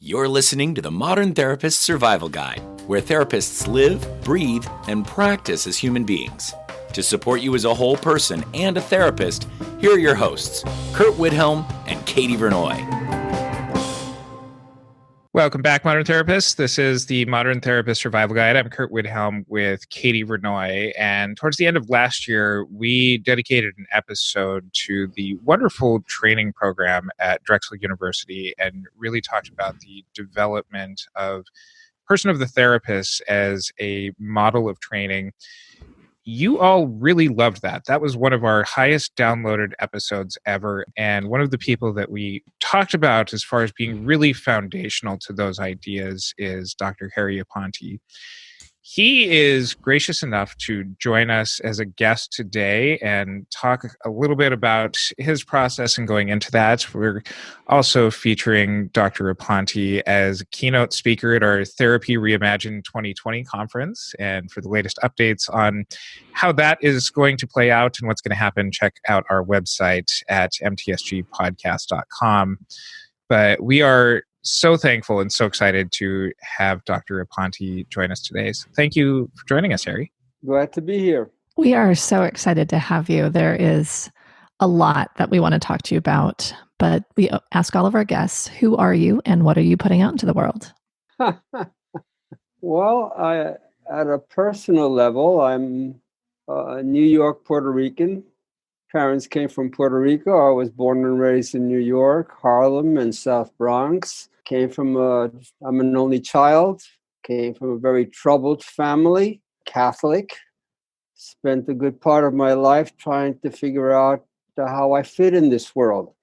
You're listening to the Modern Therapist Survival Guide, where therapists live, breathe, and practice as human beings. To support you as a whole person and a therapist, here are your hosts, Curt Widhalm and Katie Vernoy. Welcome back, Modern Therapists. This is the Modern Therapist Survival Guide. I'm Curt Widhalm with Katie Vernoy. And towards the end of last year, we dedicated an episode to the wonderful training program at Drexel University and really talked about the development of person of the therapist as a model of training. You all really loved that. That was one of our highest downloaded episodes ever. And one of the people that we talked about as far as being really foundational to those ideas is Dr. Harry Aponte. He is gracious enough to join us as a guest today and talk a little bit about his process and going into that. We're also featuring Dr. Aponte as a keynote speaker at our Therapy Reimagine 2020 conference. And for the latest updates on how that is going to play out and what's going to happen, check out our website at mtsgpodcast.com. But we are so thankful and so excited to have Dr. Aponte join us today. So thank you for joining us, Harry. Glad to be here. We are so excited to have you. There is a lot that we want to talk to you about, but we ask all of our guests, who are you and what are you putting out into the world? Well, at a personal level, I'm a New York, Puerto Rican. Parents came from Puerto Rico. I was born and raised in New York, Harlem, and South Bronx. I'm an only child, came from a very troubled family, Catholic. Spent a good part of my life trying to figure out how I fit in this world,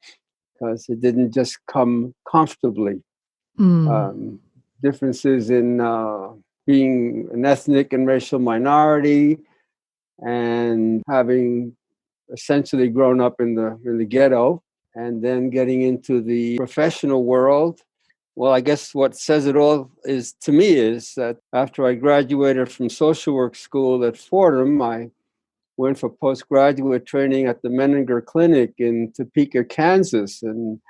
because it didn't just come comfortably. Differences in being an ethnic and racial minority and having essentially grown up in the ghetto and then getting into the professional world. Well, I guess what says it all is that after I graduated from social work school at Fordham, I went for postgraduate training at the Menninger Clinic in Topeka, Kansas. And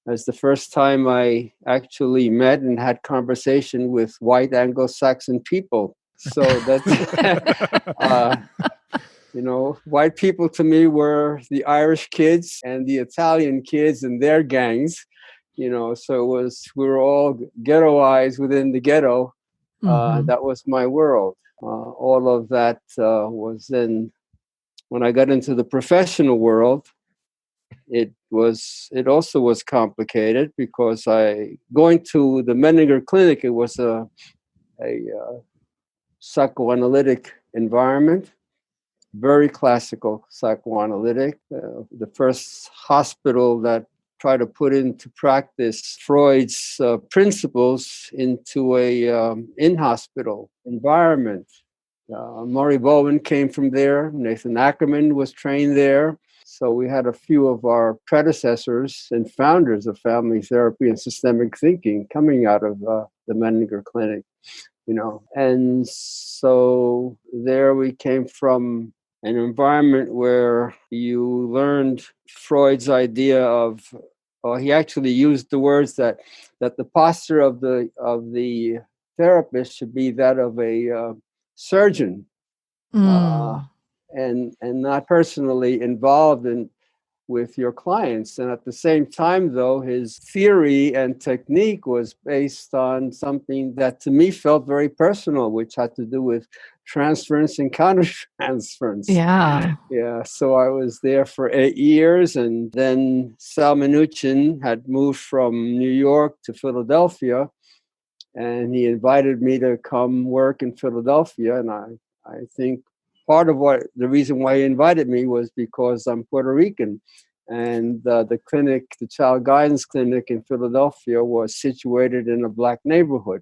that's the first time I actually met and had conversation with white Anglo-Saxon people. So that's... white people to me were the Irish kids and the Italian kids and their gangs, so we were all ghettoized within the ghetto. That was my world. All of that was then, when I got into the professional world, it also was complicated because going to the Menninger Clinic, it was a psychoanalytic environment. Very classical psychoanalytic. The first hospital that tried to put into practice Freud's principles into a in-hospital environment. Murray Bowen came from there. Nathan Ackerman was trained there. So we had a few of our predecessors and founders of family therapy and systemic thinking coming out of the Menninger Clinic, And so there we came from an environment where you learned Freud's idea of, he actually used the words that the posture of the therapist should be that of a surgeon, and not personally involved with your clients. And at the same time, though, his theory and technique was based on something that to me felt very personal, which had to do with transference and countertransference. Yeah. So I was there for 8 years, and then Sal Minuchin had moved from New York to Philadelphia, and he invited me to come work in Philadelphia. And I think part of the reason why he invited me was because I'm Puerto Rican, and the clinic, the Child Guidance Clinic in Philadelphia, was situated in a Black neighborhood.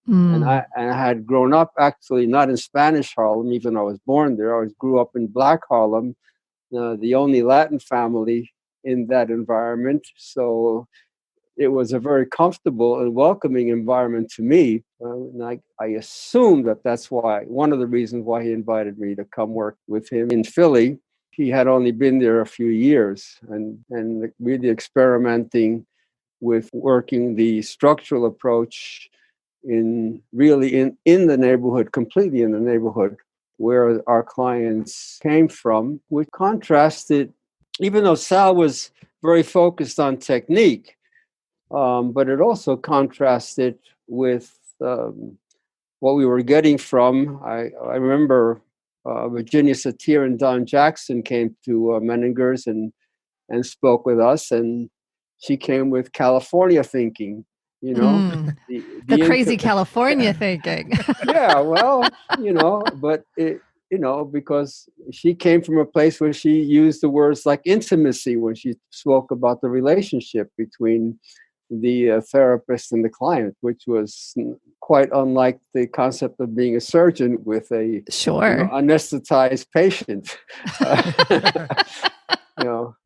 And I had grown up actually not in Spanish Harlem, even though I was born there. I grew up in Black Harlem, the only Latin family in that environment. So it was a very comfortable and welcoming environment to me. And I assume that's one of the reasons why he invited me to come work with him in Philly. He had only been there a few years and really experimenting with working the structural approach in the neighborhood, completely in the neighborhood where our clients came from, which contrasted, even though Sal was very focused on technique, but it also contrasted with what we were getting from. I remember Virginia Satir and Don Jackson came to Menninger's and spoke with us, and she came with California thinking, the crazy California thinking. Yeah, well, but because she came from a place where she used the words like intimacy when she spoke about the relationship between the therapist and the client, which was quite unlike the concept of being a surgeon with a anesthetized patient.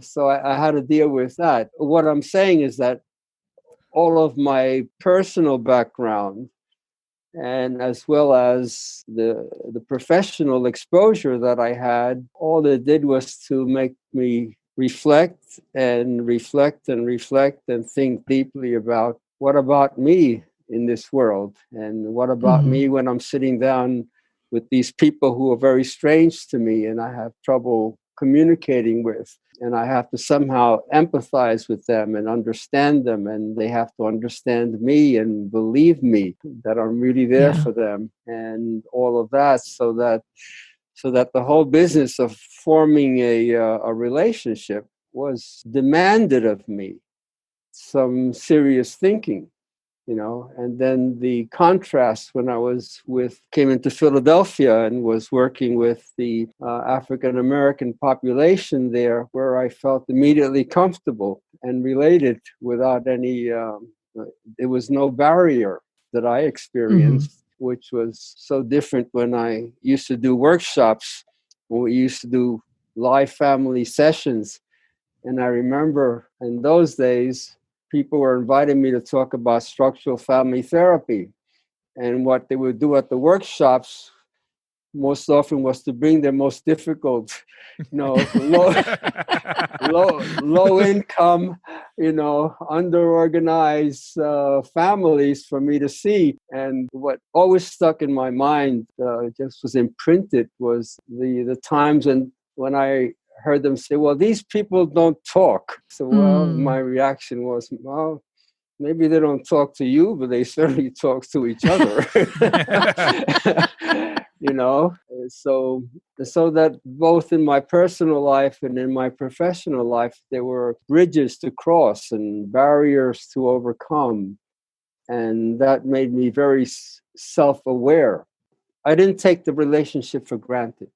So I had to deal with that. What I'm saying is that all of my personal background, and as well as the professional exposure that I had, all it did was to make me reflect and think deeply about what about me in this world, and what about me when I'm sitting down with these people who are very strange to me and I have trouble communicating with, and I have to somehow empathize with them and understand them, and they have to understand me and believe me that I'm really there for them, and all of that, so that the whole business of forming a relationship was demanded of me some serious thinking. And then the contrast when I came into Philadelphia and was working with the African American population there, where I felt immediately comfortable and related without any, there was no barrier that I experienced, which was so different when I used to do workshops, when we used to do live family sessions. And I remember in those days, people were inviting me to talk about structural family therapy. And what they would do at the workshops most often was to bring their most difficult, low income, underorganized families for me to see. And what always stuck in my mind, just was imprinted, was the times when I heard them say, well, these people don't talk. So, my reaction was, well, maybe they don't talk to you, but they certainly talk to each other. So that both in my personal life and in my professional life, there were bridges to cross and barriers to overcome. And that made me very self-aware. I didn't take the relationship for granted.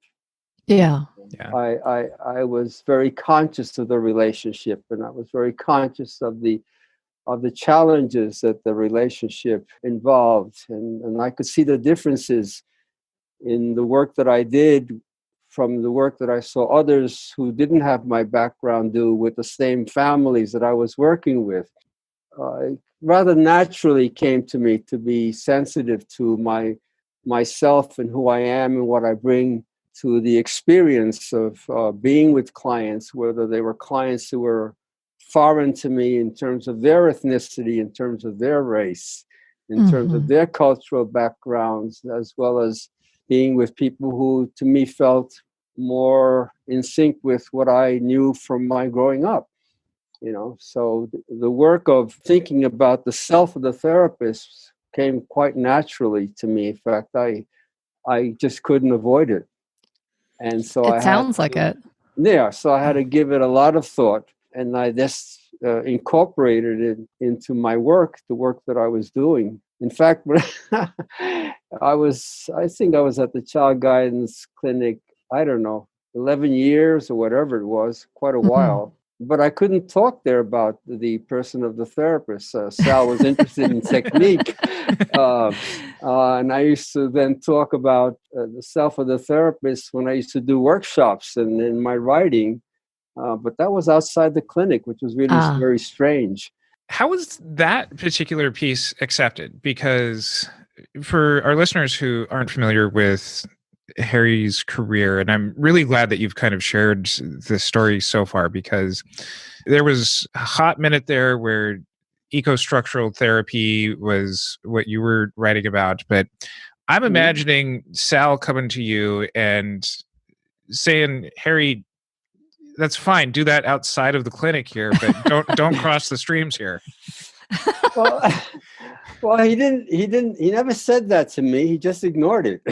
Yeah. I was very conscious of the relationship, and I was very conscious of the challenges that the relationship involved, and I could see the differences in the work that I did from the work that I saw others who didn't have my background do with the same families that I was working with. It rather naturally came to me to be sensitive to myself and who I am and what I bring to the experience of being with clients, whether they were clients who were foreign to me in terms of their ethnicity, in terms of their race, in terms of their cultural backgrounds, as well as being with people who, to me, felt more in sync with what I knew from my growing up. So the work of thinking about the self of the therapist came quite naturally to me. In fact, I just couldn't avoid it. And so it sounds like it. Yeah, so I had to give it a lot of thought, and I just incorporated it into my work, the work that I was doing. In fact, I think I was at the Child Guidance Clinic, I don't know, 11 years or whatever it was, quite a while. But I couldn't talk there about the person of the therapist. Sal was interested in technique. And I used to then talk about the self of the therapist when I used to do workshops and in my writing. But that was outside the clinic, which was really very strange. How was that particular piece accepted? Because for our listeners who aren't familiar with Harry's career, and I'm really glad that you've kind of shared this story so far, because there was a hot minute there where ecostructural therapy was what you were writing about, but I'm imagining Sal coming to you and saying, Harry, that's fine. Do that outside of the clinic here, but don't cross the streams here. Well, well, he never said that to me. He just ignored it.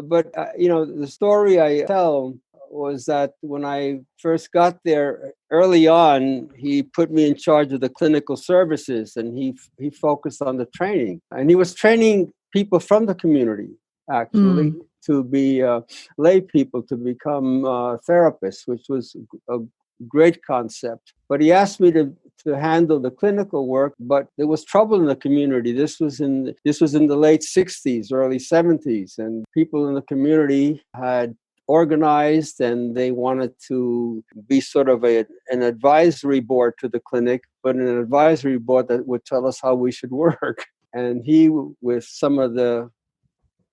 But the story I tell was that when I first got there early on, he put me in charge of the clinical services, and he focused on the training, and he was training people from the community actually to be lay people to become therapists, which was a great concept. But he asked me to handle the clinical work, but there was trouble in the community. This was in the late 60s, early 70s, and people in the community had organized, and they wanted to be sort of an advisory board to the clinic, but an advisory board that would tell us how we should work. And he, with some of the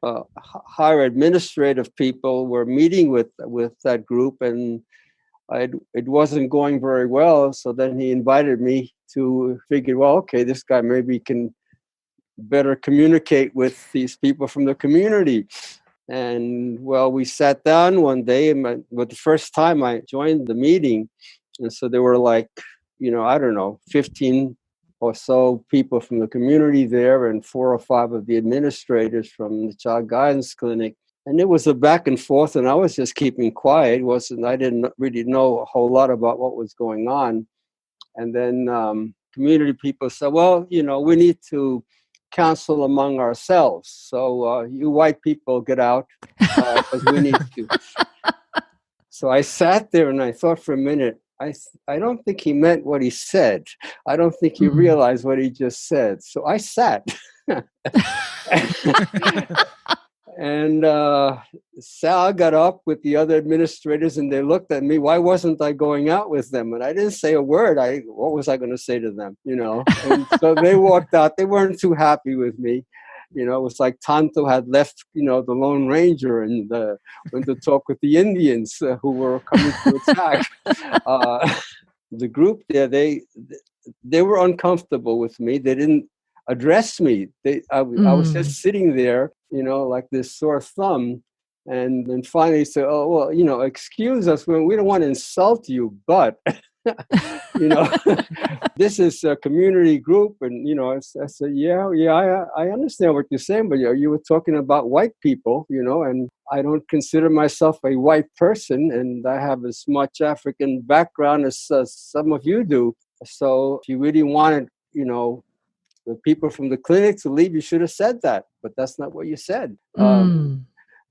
higher administrative people, were meeting with that group, and it wasn't going very well. So then he invited me to figure, well, okay, this guy maybe can better communicate with these people from the community. And well, we sat down one day, but the first time I joined the meeting, and so there were like, I don't know, 15 or so people from the community there, and 4 or 5 of the administrators from the Child Guidance Clinic. And it was a back and forth, and I was just keeping quiet. I didn't really know a whole lot about what was going on. And then community people said, well, we need to counsel among ourselves. So you white people get out because we need to. So I sat there and I thought for a minute, I don't think he meant what he said. I don't think he realized what he just said. So I sat. And Sal got up with the other administrators, and they looked at me. Why wasn't I going out with them? And I didn't say a word. What was I going to say to them? And so they walked out. They weren't too happy with me. It was like Tonto had left, the Lone Ranger and went to talk with the Indians who were coming to attack. The group there, they were uncomfortable with me. They didn't address me. I was just sitting there, like this sore thumb. And then finally said, oh, well, excuse us, we don't want to insult you, but, this is a community group. And, I said, yeah, I understand what you're saying, but you were talking about white people, and I don't consider myself a white person, and I have as much African background as some of you do. So if you really wanted, the people from the clinic to leave, you should have said that, but that's not what you said.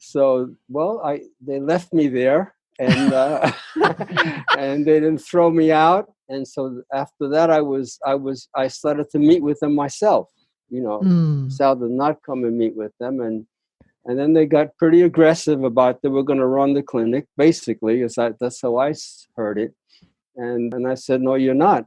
So, well, they left me there, and and they didn't throw me out. And so after that, I started to meet with them myself. Sal did not come and meet with them, and then they got pretty aggressive about they were going to run the clinic. Basically, that's how I heard it, and I said, no, you're not.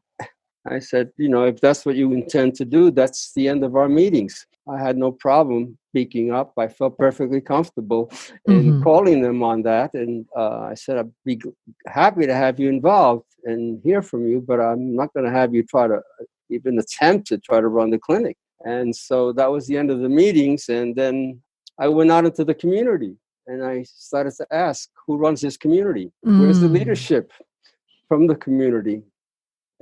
I said, if that's what you intend to do, that's the end of our meetings. I had no problem speaking up. I felt perfectly comfortable in calling them on that. And I said, I'd be happy to have you involved and hear from you, but I'm not going to have you try to even attempt to try to run the clinic. And so that was the end of the meetings. And then I went out into the community and I started to ask, who runs this community? Where's the leadership from the community?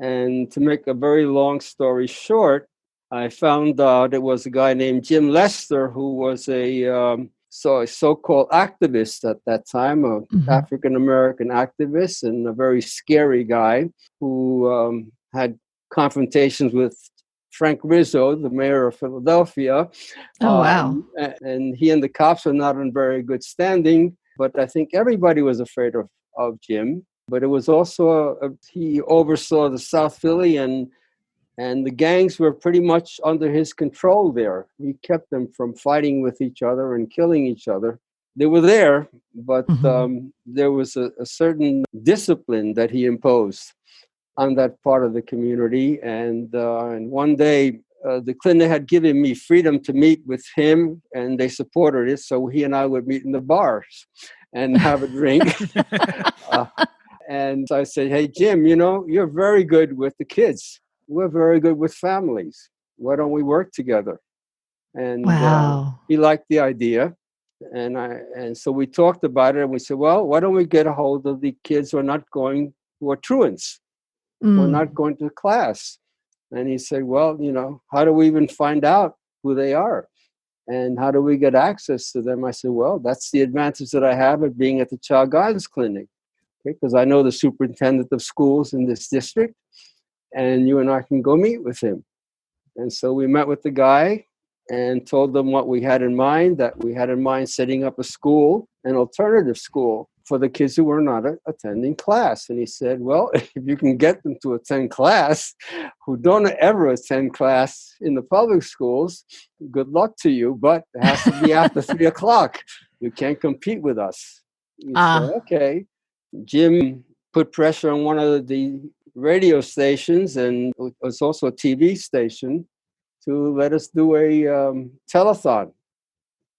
And to make a very long story short, I found out it was a guy named Jim Lester, who was a so-called activist at that time, an African-American activist, and a very scary guy who had confrontations with Frank Rizzo, the mayor of Philadelphia. Oh, wow. And he and the cops were not in very good standing, but I think everybody was afraid of Jim. But it was also, he oversaw the South Philly, and the gangs were pretty much under his control there. He kept them from fighting with each other and killing each other. They were there, but there was a certain discipline that he imposed on that part of the community. And one day, the clinic had given me freedom to meet with him, and they supported it. So he and I would meet in the bars and have a drink. And so I said, hey, Jim, you're very good with the kids. We're very good with families. Why don't we work together? And Wow. he liked the idea. And so we talked about it, and we said, well, why don't we get a hold of the kids who are truants, who are not going to class? And he said, well, how do we even find out who they are? And how do we get access to them? I said, well, that's the advantage that I have of being at the Child Guidance Clinic, because I know the superintendent of schools in this district, and you and I can go meet with him. And so we met with the guy and told them what we had in mind, that we had in mind setting up a school, an alternative school for the kids who were not attending class. And he said, well, if you can get them to attend class, who don't ever attend class in the public schools, good luck to you, but it has to be after 3 o'clock. You can't compete with us. He said, okay. Jim put pressure on one of the radio stations, and it was also a TV station, to let us do a telethon.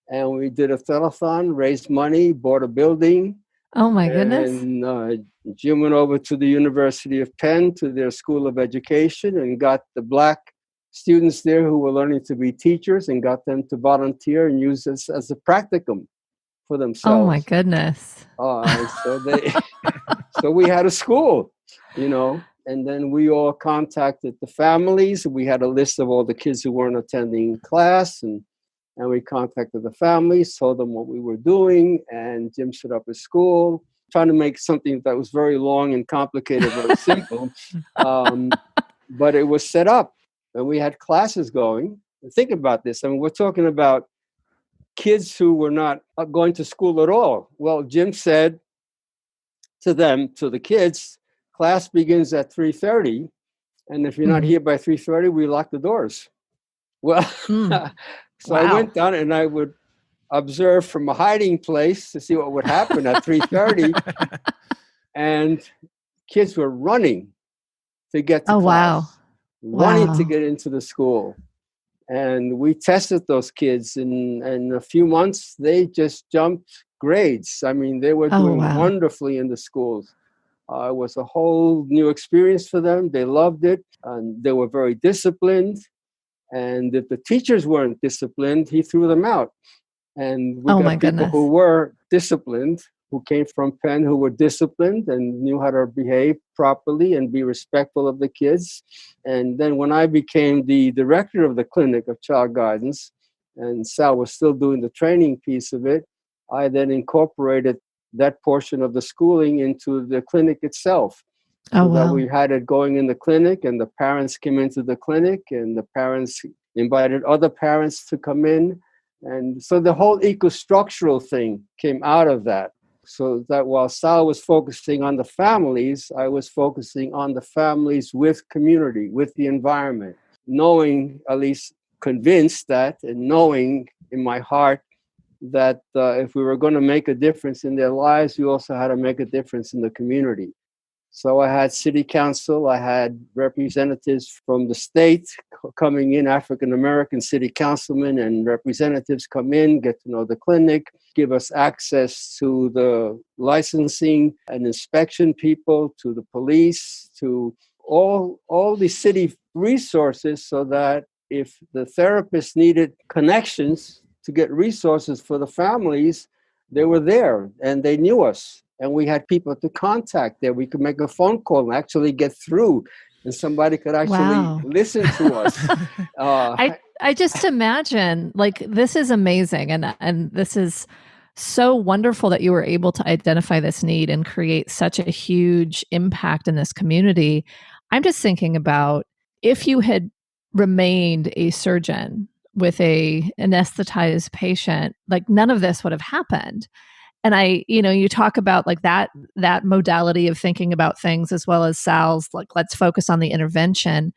And we did a telethon, raised money, bought a building. Oh my goodness. And Jim went over to the University of Penn, to their School of Education, and got the Black students there who were learning to be teachers, and got them to volunteer and use this as a practicum for themselves. Oh my goodness. So we had a school, and then we all contacted the families. We had a list of all the kids who weren't attending class, and we contacted the families, told them what we were doing, and Jim set up a school, trying to make something that was very long and complicated very simple. But it was set up, and we had classes going. And think about this. I mean, we're talking about kids who were not going to school at all. Well, Jim said to the kids, class begins at 3:30, and if you're not here by 3:30, we lock the doors. Well, so I went down and I would observe from a hiding place to see what would happen at 3:30, and kids were running to get to class, running to get into the school. And we tested those kids, and in a few months, they just jumped grades. I mean, they were doing wonderfully in the schools. It was a whole new experience for them. They loved it, and they were very disciplined. And if the teachers weren't disciplined, he threw them out. And we got people who were disciplined, who came from Penn, who were disciplined and knew how to behave properly and be respectful of the kids. And then when I became the director of the Clinic of Child Guidance, and Sal was still doing the training piece of it, I then incorporated that portion of the schooling into the clinic itself. That we had it going in the clinic, and the parents came into the clinic, and the parents invited other parents to come in. And so the whole eco-structural thing came out of that. So that while Sal was focusing on the families, I was focusing on the families with community, with the environment, knowing, at least convinced that, and knowing in my heart that if we were going to make a difference in their lives, we also had to make a difference in the community. So I had city council, I had representatives from the state coming in, African-American city councilmen and representatives come in, get to know the clinic, give us access to the licensing and inspection people, to the police, to all the city resources, so that if the therapist needed connections to get resources for the families, they were there and they knew us. And we had people to contact there. We could make a phone call and actually get through, and somebody could actually listen to us. I just imagine, like, this is amazing. And this is so wonderful that you were able to identify this need and create such a huge impact in this community. I'm just thinking about if you had remained a surgeon with a anesthetized patient, like none of this would have happened. And you talk about like that modality of thinking about things, as well as Sal's, like, let's focus on the intervention.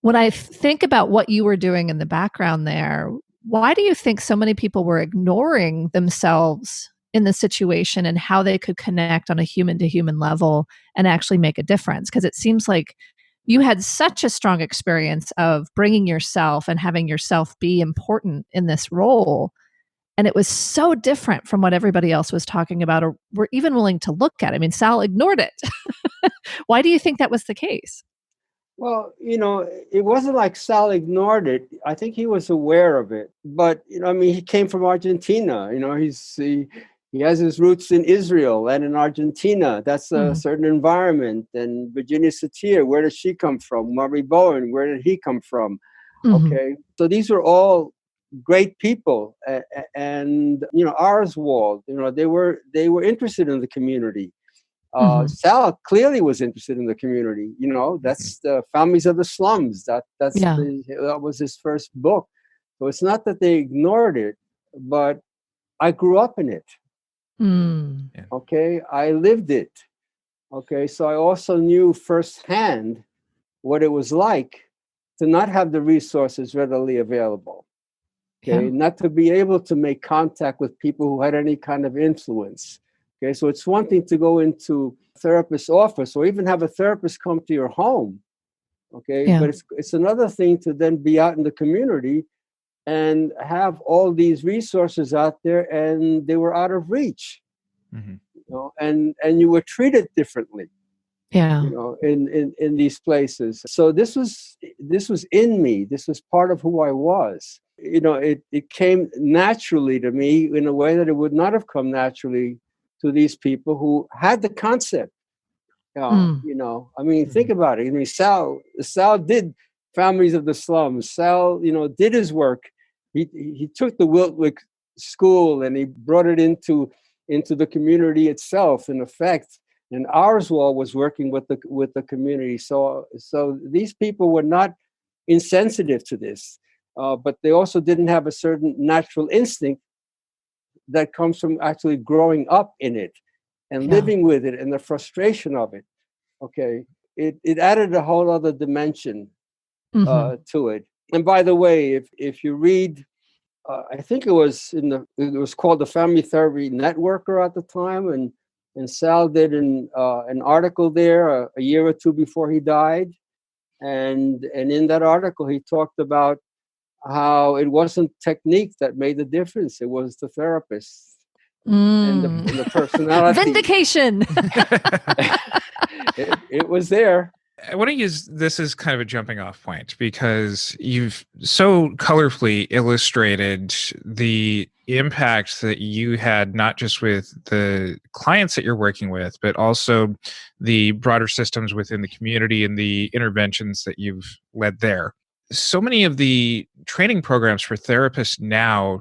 When I think about what you were doing in the background there, why do you think so many people were ignoring themselves in the situation and how they could connect on a human to human level and actually make a difference? Because it seems like you had such a strong experience of bringing yourself and having yourself be important in this role. And it was so different from what everybody else was talking about or were even willing to look at. I mean, Sal ignored it. Why do you think that was the case? Well, it wasn't like Sal ignored it. I think he was aware of it. But, I mean, he came from Argentina. He has his roots in Israel and in Argentina. That's a certain environment. And Virginia Satir, where did she come from? Murray Bowen, where did he come from? Okay. So these were all great people. And Arswald, they were interested in the community. Sal clearly was interested in the community. That's the Families of the Slums. That was his first book. So it's not that they ignored it, but I grew up in it. Okay, I lived it. Okay, so I also knew firsthand what it was like to not have the resources readily available. Okay, not to be able to make contact with people who had any kind of influence. Okay, so it's one thing to go into a therapist's office or even have a therapist come to your home. Okay, but it's another thing to then be out in the community and have all these resources out there, and they were out of reach. And you were treated differently. In these places. So this was in me. This was part of who I was. It came naturally to me in a way that it would not have come naturally to these people who had the concept. I mean, think about it. I mean, Sal did Families of the Slums. Sal, did his work. He took the Wiltwick School and he brought it into the community itself, in effect. And Arswald was working with the community. So these people were not insensitive to this, but they also didn't have a certain natural instinct that comes from actually growing up in it and living with it and the frustration of it. Okay, it added a whole other dimension to it. And by the way, if you read, I think it was called the Family Therapy Networker at the time, and Sal did an article there a year or two before he died, and in that article he talked about how it wasn't technique that made the difference; it was the therapist and the personality. Vindication. It was there. I want to use this as kind of a jumping off point because you've so colorfully illustrated the impact that you had, not just with the clients that you're working with, but also the broader systems within the community and the interventions that you've led there. So many of the training programs for therapists now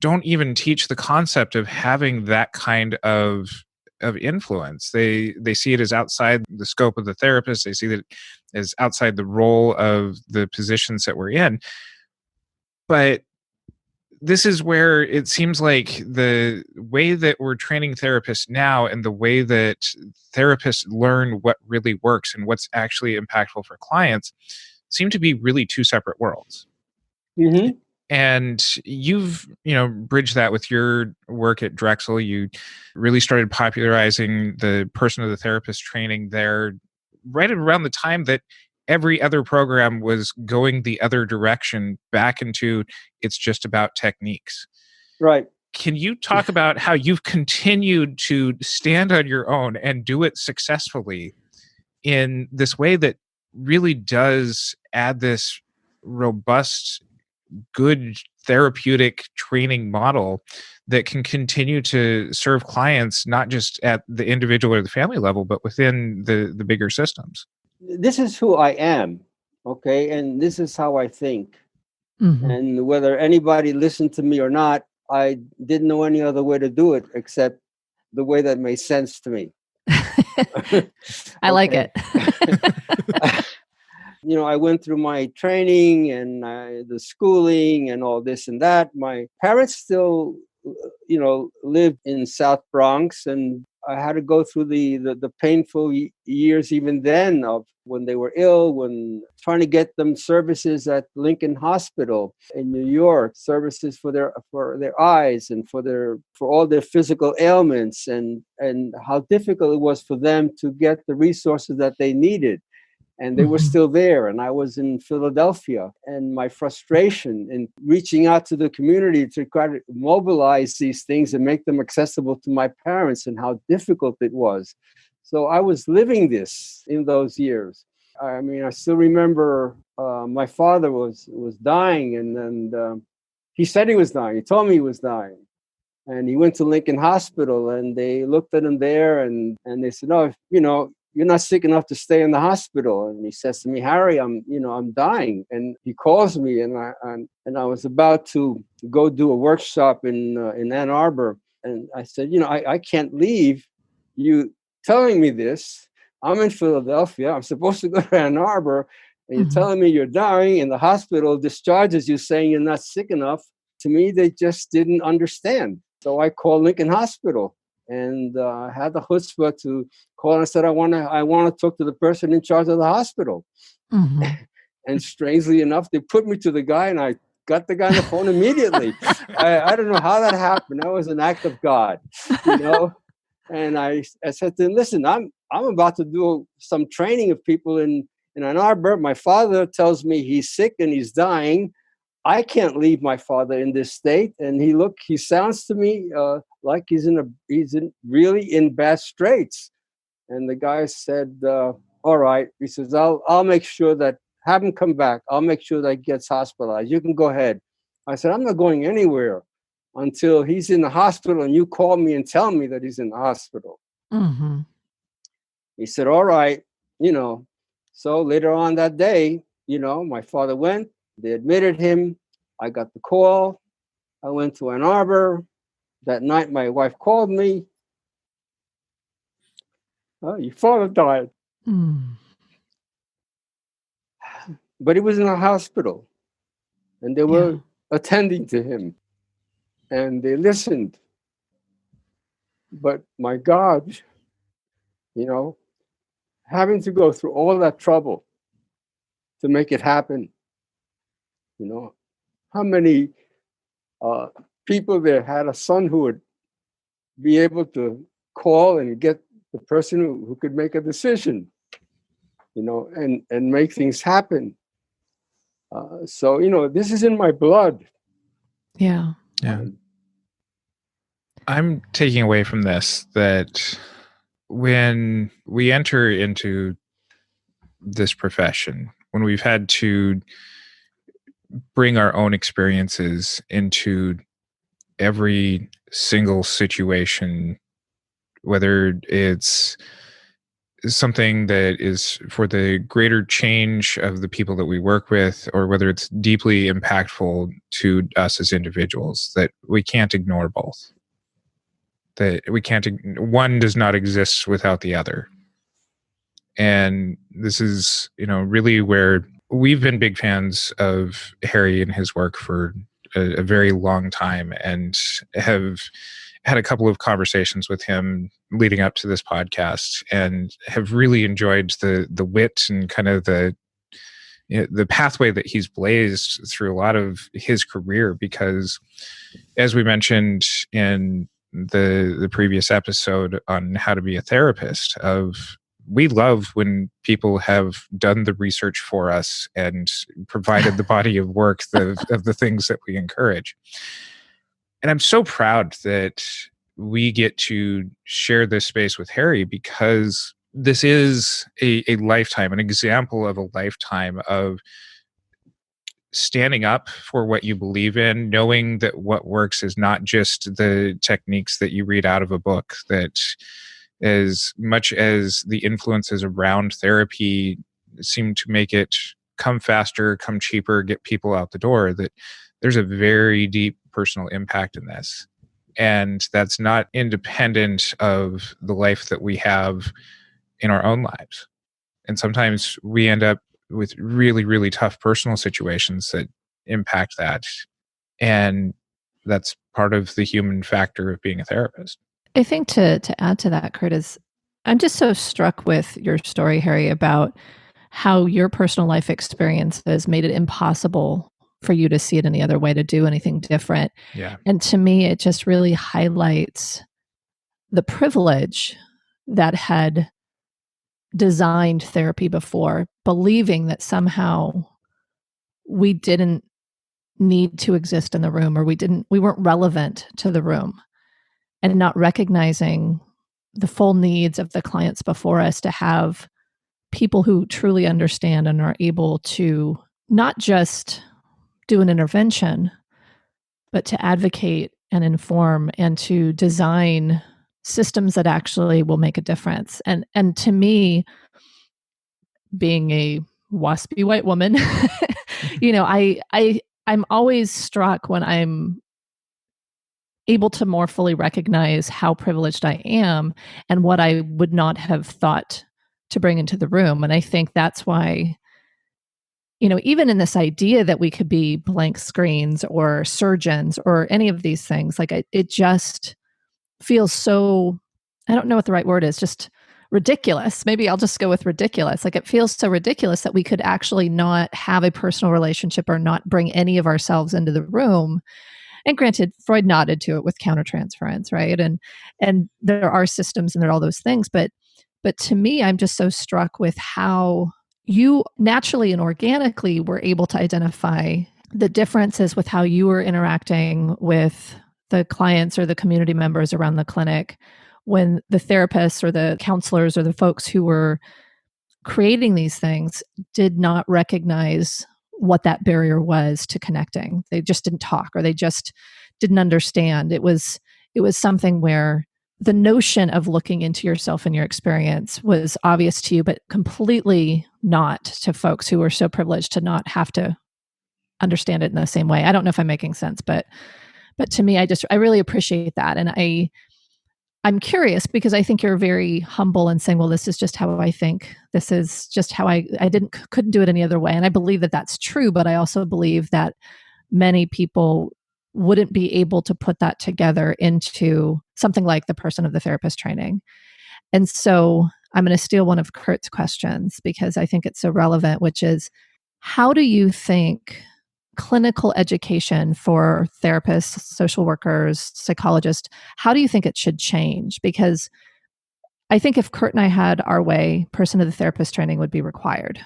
don't even teach the concept of having that kind of influence. They see it as outside the scope of the therapist. They see that as outside the role of the positions that we're in. But this is where it seems like the way that we're training therapists now and the way that therapists learn what really works and what's actually impactful for clients seem to be really two separate worlds. And you've, bridged that with your work at Drexel. You really started popularizing the person to the therapist training there right around the time that every other program was going the other direction back into it's just about techniques. Right. Can you talk about how you've continued to stand on your own and do it successfully in this way that really does add this robust, good therapeutic training model that can continue to serve clients, not just at the individual or the family level, but within the bigger systems? This is who I am, okay? And this is how I think. And whether anybody listened to me or not, I didn't know any other way to do it except the way that made sense to me. I like it. I went through my training and the schooling and all this and that. My parents still, lived in South Bronx, and I had to go through the painful years even then of when they were ill, when trying to get them services at Lincoln Hospital in New York, services for their eyes and for all their physical ailments, and how difficult it was for them to get the resources that they needed. And they were still there, and I was in Philadelphia. And my frustration in reaching out to the community to try to mobilize these things and make them accessible to my parents, and how difficult it was. So I was living this in those years. I mean, I still remember my father was dying, and he said he was dying. He told me he was dying. And he went to Lincoln Hospital, and they looked at him there, and they said, "No, you're not sick enough to stay in the hospital." And he says to me, "Harry, I'm dying." And he calls me, and I was about to go do a workshop in Ann Arbor. And I said, I can't leave you telling me this. I'm in Philadelphia. I'm supposed to go to Ann Arbor, and you're telling me you're dying, and the hospital discharges you saying you're not sick enough. To me, they just didn't understand. So I called Lincoln Hospital, and had the chutzpah to call, and I said, I want to talk to the person in charge of the hospital. And strangely enough, they put me to the guy, and I got the guy on the phone immediately. I don't know how that happened. That was an act of God, And I said to him, "Listen, I'm about to do some training of people in Ann Arbor. My father tells me he's sick and he's dying. I can't leave my father in this state." And he sounds to me like he's really in bad straits. And the guy said, "All right." He says, I'll make sure that, have him come back. I'll make sure that he gets hospitalized. You can go ahead." I said, "I'm not going anywhere until he's in the hospital and you call me and tell me that he's in the hospital." He said, "All right." So later on that day, my father went. They admitted him. I got the call. I went to Ann Arbor. That night, my wife called me. "Oh, your father died." But he was in a hospital, and they were attending to him, and they listened. But my God, having to go through all that trouble to make it happen. How many people there had a son who would be able to call and get the person who could make a decision, and make things happen. So, this is in my blood. Yeah. I'm taking away from this that when we enter into this profession, when we've had to bring our own experiences into every single situation, whether it's something that is for the greater change of the people that we work with, or whether it's deeply impactful to us as individuals, that we can't ignore both. That one does not exist without the other. And this is, really where we've been big fans of Harry and his work for a very long time, and have had a couple of conversations with him leading up to this podcast, and have really enjoyed the wit and kind of the pathway that he's blazed through a lot of his career. Because, as we mentioned in the previous episode on how to be a therapist, we love when people have done the research for us and provided the body of work of the things that we encourage. And I'm so proud that we get to share this space with Harry, because this is a lifetime, an example of a lifetime of standing up for what you believe in, knowing that what works is not just the techniques that you read out of a book, that as much as the influences around therapy seem to make it come faster, come cheaper, get people out the door, that there's a very deep personal impact in this. And that's not independent of the life that we have in our own lives. And sometimes we end up with really, really tough personal situations that impact that. And that's part of the human factor of being a therapist. I think to add to that, Curt, is I'm just so struck with your story, Harry, about how your personal life experiences made it impossible for you to see it any other way, to do anything different. Yeah. And to me, it just really highlights the privilege that had designed therapy before, believing that somehow we didn't need to exist in the room, or we weren't relevant to the room, and not recognizing the full needs of the clients before us to have people who truly understand and are able to not just do an intervention, but to advocate and inform and to design systems that actually will make a difference. And to me, being a waspy white woman, I'm always struck when I'm able to more fully recognize how privileged I am and what I would not have thought to bring into the room. And I think that's why, even in this idea that we could be blank screens or surgeons or any of these things, like it just feels so, I don't know what the right word is, just ridiculous. Maybe I'll just go with ridiculous. Like it feels so ridiculous that we could actually not have a personal relationship or not bring any of ourselves into the room. And granted, Freud nodded to it with countertransference, right? And there are systems and there are all those things. But to me, I'm just so struck with how you naturally and organically were able to identify the differences with how you were interacting with the clients or the community members around the clinic when the therapists or the counselors or the folks who were creating these things did not recognize what that barrier was to connecting. They just didn't talk, or they just didn't understand. It was something where the notion of looking into yourself and your experience was obvious to you, but completely not to folks who were so privileged to not have to understand it in the same way. I don't know if I'm making sense, but to me, I really appreciate that. And I'm curious because I think you're very humble in saying, well, this is just how I think. This is just how I couldn't do it any other way. And I believe that that's true, but I also believe that many people wouldn't be able to put that together into something like the person of the therapist training. And so I'm going to steal one of Curt's questions because I think it's so relevant, which is, how do you think clinical education for therapists, social workers, psychologists, how do you think it should change? Because I think if Curt and I had our way, person of the therapist training would be required.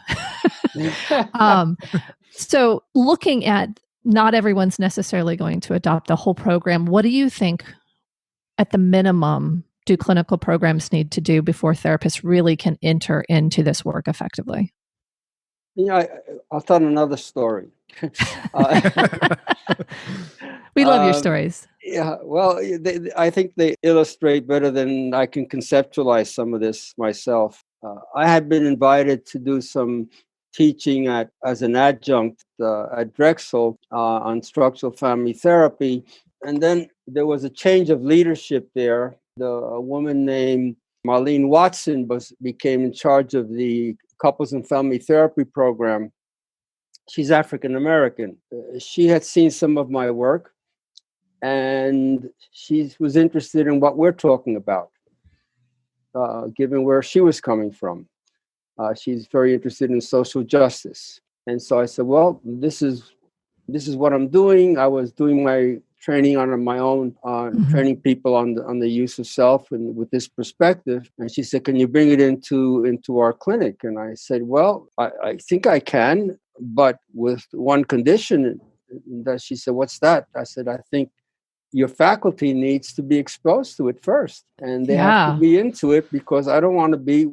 So looking at, not everyone's necessarily going to adopt the whole program. What do you think, at the minimum, do clinical programs need to do before therapists really can enter into this work effectively? I'll tell another story. We love your stories. Yeah, well, I think they illustrate better than I can conceptualize some of this myself. I had been invited to do some teaching as an adjunct at Drexel on structural family therapy. And then there was a change of leadership there. A woman named Marlene Watson became in charge of the couples and family therapy program. She's African American. She had seen some of my work, and she was interested in what we're talking about, given where she was coming from. She's very interested in social justice. And so I said, well, this is what I'm doing. I was doing my training on my own, training people on the use of self and with this perspective. And she said, can you bring it into our clinic? And I said, well, I think I can, but with one condition. That she said, what's that? I said, I think your faculty needs to be exposed to it first, and they have to be into it, because I don't want to be,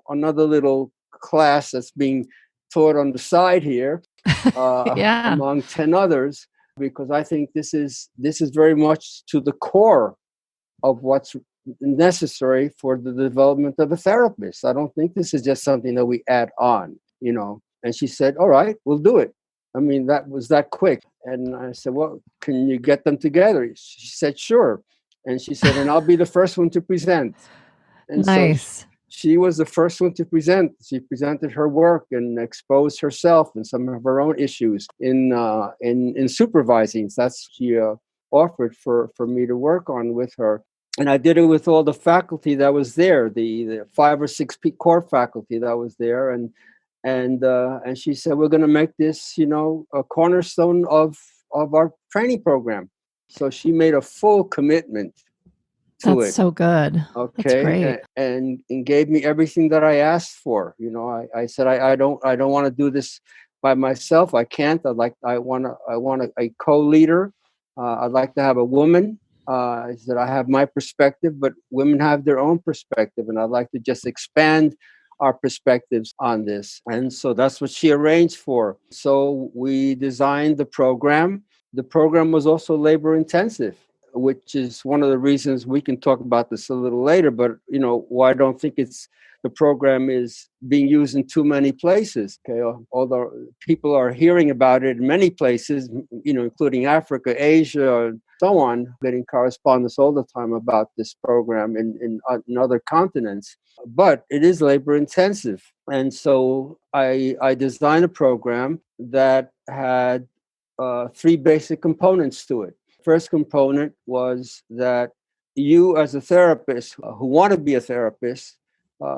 another little class that's being taught on the side here among 10 others, because I think this is very much to the core of what's necessary for the development of a therapist. I don't think this is just something that we add on, And she said, all right, we'll do it. I mean, that was that quick. And I said, well, can you get them together? She said, sure. And she said, and I'll be the first one to present. And nice. So she was the first one to present. She presented her work and exposed herself and some of her own issues in supervising. That's she offered for me to work on with her. And I did it with all the faculty that was there, the 5 or 6 core faculty that was there. And she said, we're going to make this, a cornerstone of our training program. So she made a full commitment to That's it. so good. That's Okay, great. and gave me everything that I asked for. I said I don't want to do this by myself. I can't. I want a co-leader. I'd like to have a woman. I said I have my perspective, but women have their own perspective, and I'd like to just expand our perspectives on this. And so that's what she arranged for. So we designed the program. The program was also labor intensive, which is one of the reasons we can talk about this a little later. But why I don't think the program is being used in too many places. Okay, although people are hearing about it in many places, including Africa, Asia, and so on, getting correspondence all the time about this program in other continents. But it is labor intensive, and so I designed a program that had 3 basic components to it. First component was that you, as a therapist who want to be a therapist,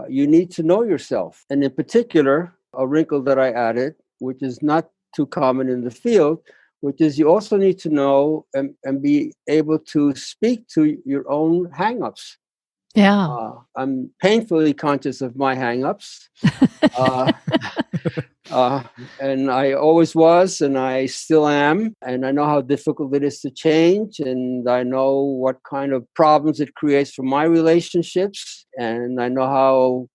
you need to know yourself. And in particular, a wrinkle that I added, which is not too common in the field, which is you also need to know and be able to speak to your own hang-ups. Yeah. I'm painfully conscious of my hang-ups. And I always was, and I still am. And I know how difficult it is to change. And I know what kind of problems it creates for my relationships. And I know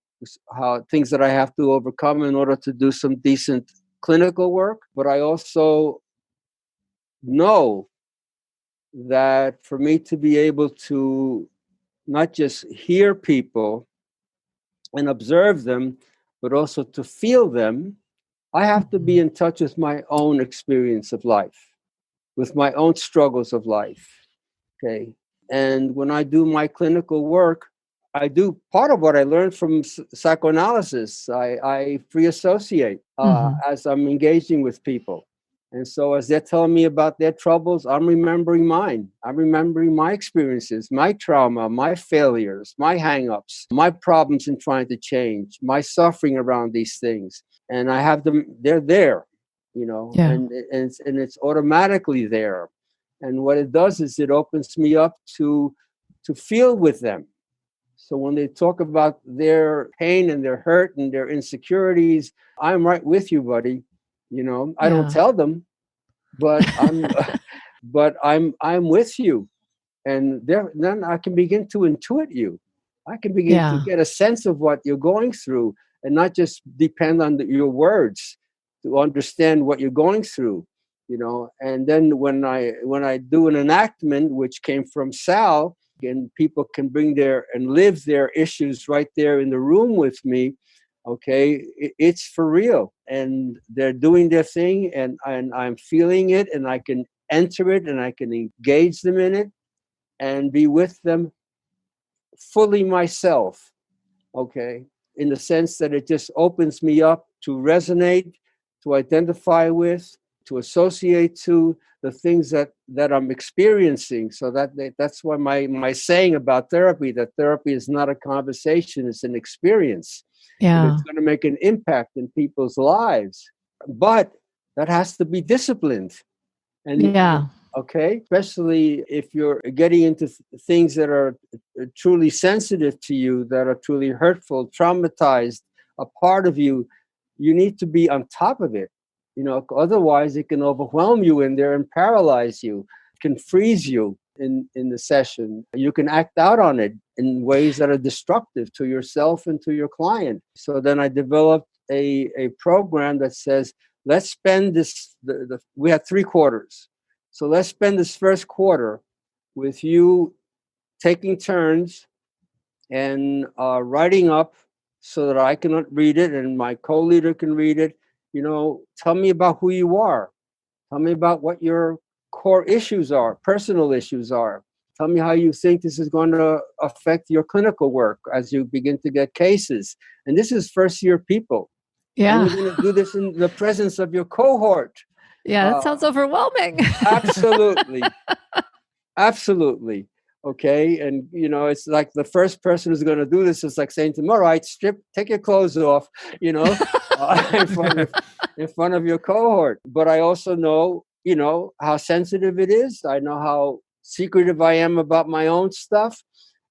how things that I have to overcome in order to do some decent clinical work. But I also know that for me to be able to not just hear people and observe them, but also to feel them, I have to be in touch with my own experience of life, with my own struggles of life. Okay. And when I do my clinical work, I do part of what I learned from psychoanalysis. I free associate as I'm engaging with people. And so as they're telling me about their troubles, I'm remembering mine. I'm remembering my experiences, my trauma, my failures, my hang-ups, my problems in trying to change, my suffering around these things. And I have them, they're there, Yeah. and it's automatically there. And what it does is it opens me up to feel with them. So when they talk about their pain and their hurt and their insecurities, I'm right with you, buddy. I don't tell them, but I'm with you. And then I can begin to intuit you. I can begin to get a sense of what you're going through and not just depend on your words to understand what you're going through, And then when I do an enactment, which came from Sal, and people can bring and live their issues right there in the room with me, okay, it's for real. And they're doing their thing, and I'm feeling it, and I can enter it, and I can engage them in it and be with them fully myself, okay, in the sense that it just opens me up to resonate, to identify with, to associate to the things that I'm experiencing. So that's why my saying about therapy, that therapy is not a conversation, it's an experience. Yeah. And it's going to make an impact in people's lives. But that has to be disciplined. And okay, especially if you're getting into things that are truly sensitive to you, that are truly hurtful, traumatized, a part of you, you need to be on top of it. Otherwise it can overwhelm you in there and paralyze you, can freeze you in the session. You can act out on it in ways that are destructive to yourself and to your client. So then I developed a program that says, let's spend this, we had 3 quarters. So let's spend this first quarter with you taking turns and writing up so that I can read it and my co-leader can read it. Tell me about who you are. Tell me about what your core issues are, personal issues are. Tell me how you think this is going to affect your clinical work as you begin to get cases. And this is first-year people. Yeah. And you're going to do this in the presence of your cohort. Yeah, that sounds overwhelming. Absolutely. Absolutely. Okay. And, it's like the first person who's going to do this is like saying to them, all right, take your clothes off, in front of your cohort. But I also know, how sensitive it is. I know how secretive I am about my own stuff.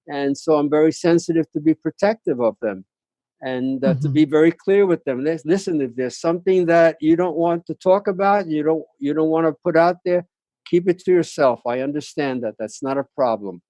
And so I'm very sensitive to be protective of them, and to be Mhm. very clear with them. Listen, if there's something that you don't want to talk about, you don't want to put out there, keep it to yourself. I understand that. That's not a problem.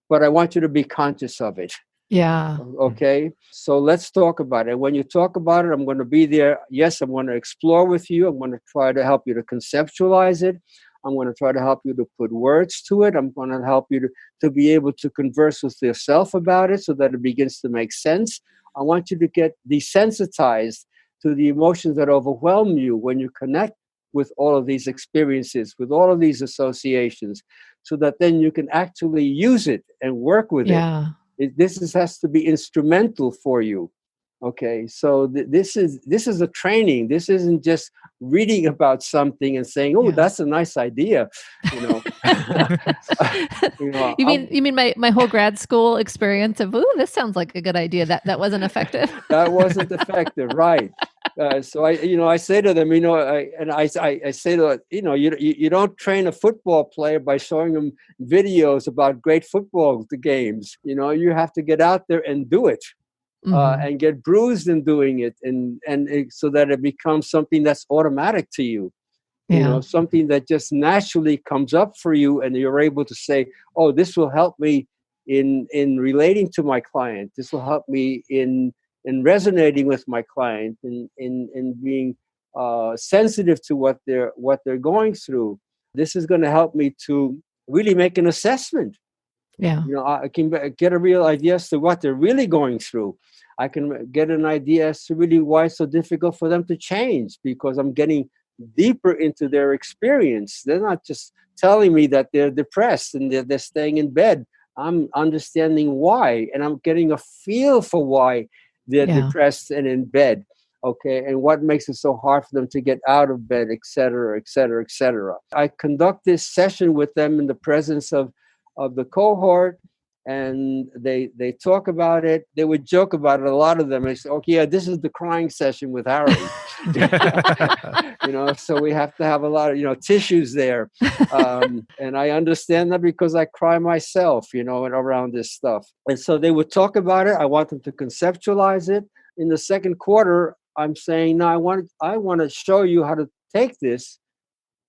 But I want you to be conscious of it. Yeah. Okay, so let's talk about it. When you talk about it, I'm going to be there. Yes, I'm going to explore with you. I'm going to try to help you to conceptualize it. I'm going to try to help you to put words to it. I'm going to help you to be able to converse with yourself about it so that it begins to make sense. I want you to get desensitized to the emotions that overwhelm you when you connect with all of these experiences, with all of these associations, so that then you can actually use it and work with it. Yeah. Has to be instrumental for you. Okay, so this is a training. This isn't just reading about something and saying, "Oh, Yeah. that's a nice idea," you know. You mean my whole grad school experience of, ooh, this sounds like a good idea. That wasn't effective. That wasn't effective, right? So I say to them, I say to you don't train a football player by showing them videos about great football games. You have to get out there and do it. And get bruised in doing it, so that it becomes something that's automatic to you. Yeah. Something that just naturally comes up for you, and you're able to say, "Oh, this will help me in relating to my client. This will help me in resonating with my client, in being sensitive to what they're going through. This is going to help me to really make an assessment. Yeah. I can get a real idea as to what they're really going through. I can get an idea as to really why it's so difficult for them to change, because I'm getting deeper into their experience. They're not just telling me that they're depressed and they're staying in bed. I'm understanding why, and I'm getting a feel for why they're Yeah. depressed and in bed. Okay, and what makes it so hard for them to get out of bed, et cetera, et cetera, et cetera. I conduct this session with them in the presence of the cohort, and they talk about it. They would joke about it, a lot of them. They say, "Okay, yeah, this is the crying session with Harry." So we have to have a lot of tissues there, and I understand that because I cry myself, around this stuff. And so they would talk about it. I want them to conceptualize it. In the second quarter, I'm saying, "No, I want to show you how to take this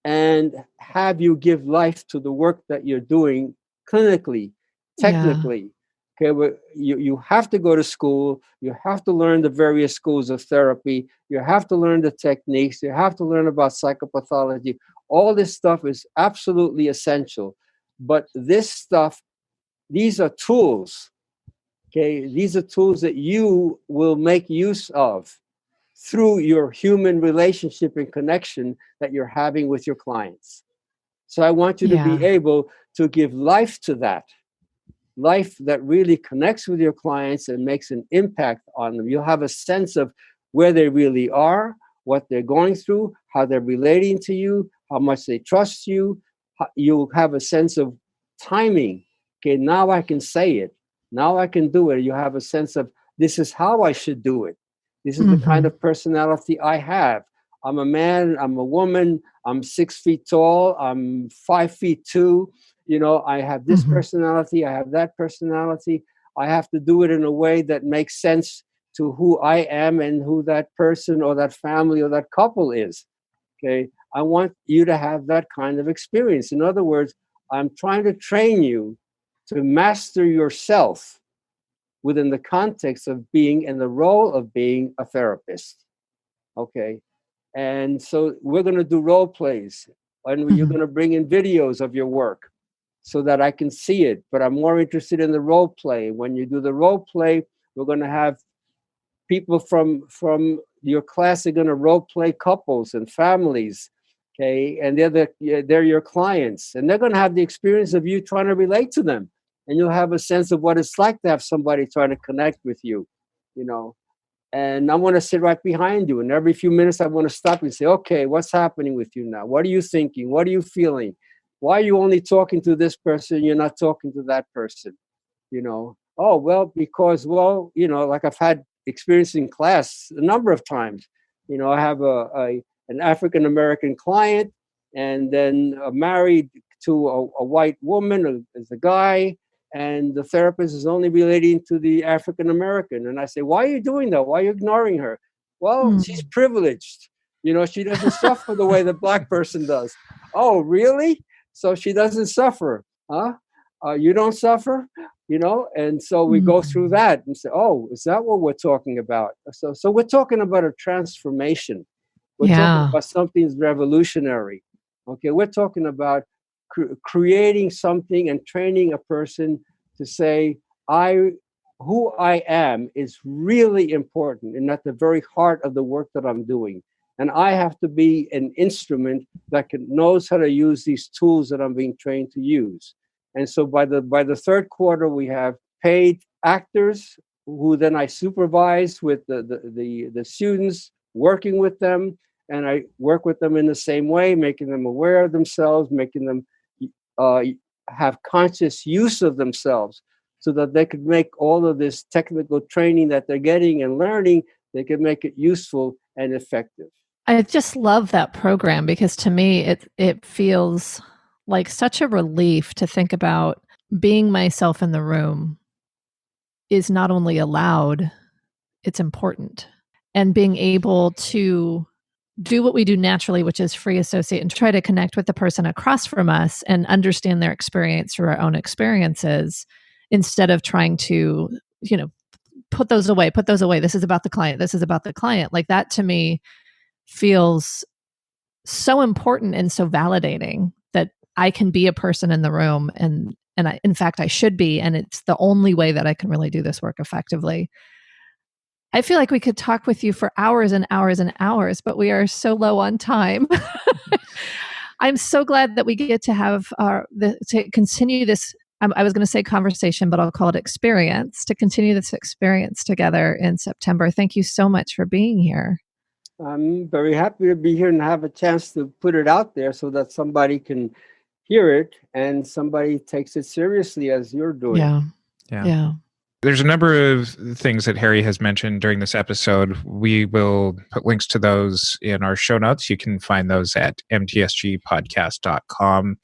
and have you give life to the work that you're doing clinically, technically." Okay, you have to go to school. You have to learn the various schools of therapy. You have to learn the techniques. You have to learn about psychopathology. All this stuff is absolutely essential. But this stuff, these are tools. Okay, these are tools that you will make use of through your human relationship and connection that you're having with your clients. So I want you to be able to give life to that, life that really connects with your clients and makes an impact on them. You'll have a sense of where they really are, what they're going through, how they're relating to you, how much they trust you. You'll have a sense of timing. Okay, now I can say it. Now I can do it. You have a sense of, this is how I should do it. This is the kind of personality I have. I'm a man, I'm a woman, I'm 6 feet tall, I'm 5 feet 2. I have this personality, I have that personality. I have to do it in a way that makes sense to who I am and who that person or that family or that couple is. Okay, I want you to have that kind of experience. In other words, I'm trying to train you to master yourself within the context of being in the role of being a therapist. Okay, and so we're going to do role plays, and you're going to bring in videos of your work so that I can see it. But I'm more interested in the role play. When you do the role play, we're going to have people from your class are going to role play couples and families. Okay, and they're your clients, and they're going to have the experience of you trying to relate to them, and you'll have a sense of what it's like to have somebody trying to connect with you. And I want to sit right behind you. And every few minutes, I want to stop and say, "Okay, what's happening with you now? What are you thinking? What are you feeling? Why are you only talking to this person? You're not talking to that person?" Oh, well, because, like I've had experience in class a number of times. I have an African-American client, and then married to a white woman as a guy. and the therapist is only relating to the African American. And I say, why are you doing that? Why are you ignoring her? Well, she's privileged. She doesn't suffer the way the Black person does. Oh, really? So she doesn't suffer, huh? You don't suffer, And so we go through that and say, oh, is that what we're talking about? So we're talking about a transformation. We're talking about something revolutionary. Okay, we're talking about creating something and training a person to say, who I am is really important and at the very heart of the work that I'm doing. And I have to be an instrument that knows how to use these tools that I'm being trained to use. And so by the third quarter, we have paid actors who then I supervise with the students, working with them. And I work with them in the same way, making them aware of themselves, making them have conscious use of themselves so that they could make all of this technical training that they're getting and learning, they can make it useful and effective. I just love that program because to me, it feels like such a relief to think about being myself in the room is not only allowed, it's important. And being able to do what we do naturally, which is free associate and try to connect with the person across from us and understand their experience through our own experiences instead of trying to, put those away. This is about the client. Like that to me feels so important and so validating that I can be a person in the room and in fact, I should be. And it's the only way that I can really do this work effectively. I feel like we could talk with you for hours and hours and hours, but we are so low on time. I'm so glad that we get to have to continue this. I was going to say conversation, but I'll call it experience, to continue this experience together in September. Thank you so much for being here. I'm very happy to be here and have a chance to put it out there so that somebody can hear it and somebody takes it seriously as you're doing. Yeah. There's a number of things that Harry has mentioned during this episode. We will put links to those in our show notes. You can find those at mtsgpodcast.com.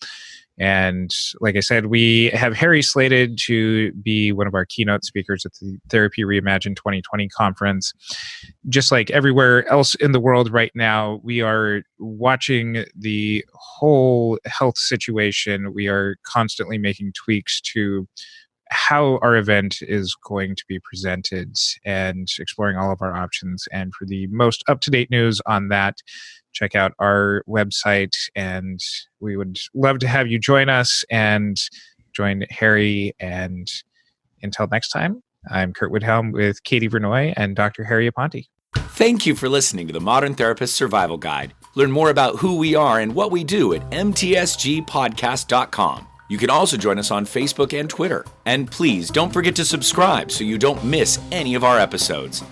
And like I said, we have Harry slated to be one of our keynote speakers at the Therapy Reimagine 2020 conference. Just like everywhere else in the world right now, we are watching the whole health situation. We are constantly making tweaks to how our event is going to be presented and exploring all of our options. And for the most up-to-date news on that, check out our website, and we would love to have you join us and join Harry. And until next time, I'm Curt Widhalm with Katie Vernoy and Dr. Harry Aponte. Thank you for listening to the Modern Therapist Survival Guide. Learn more about who we are and what we do at mtsgpodcast.com. You can also join us on Facebook and Twitter. And please don't forget to subscribe so you don't miss any of our episodes.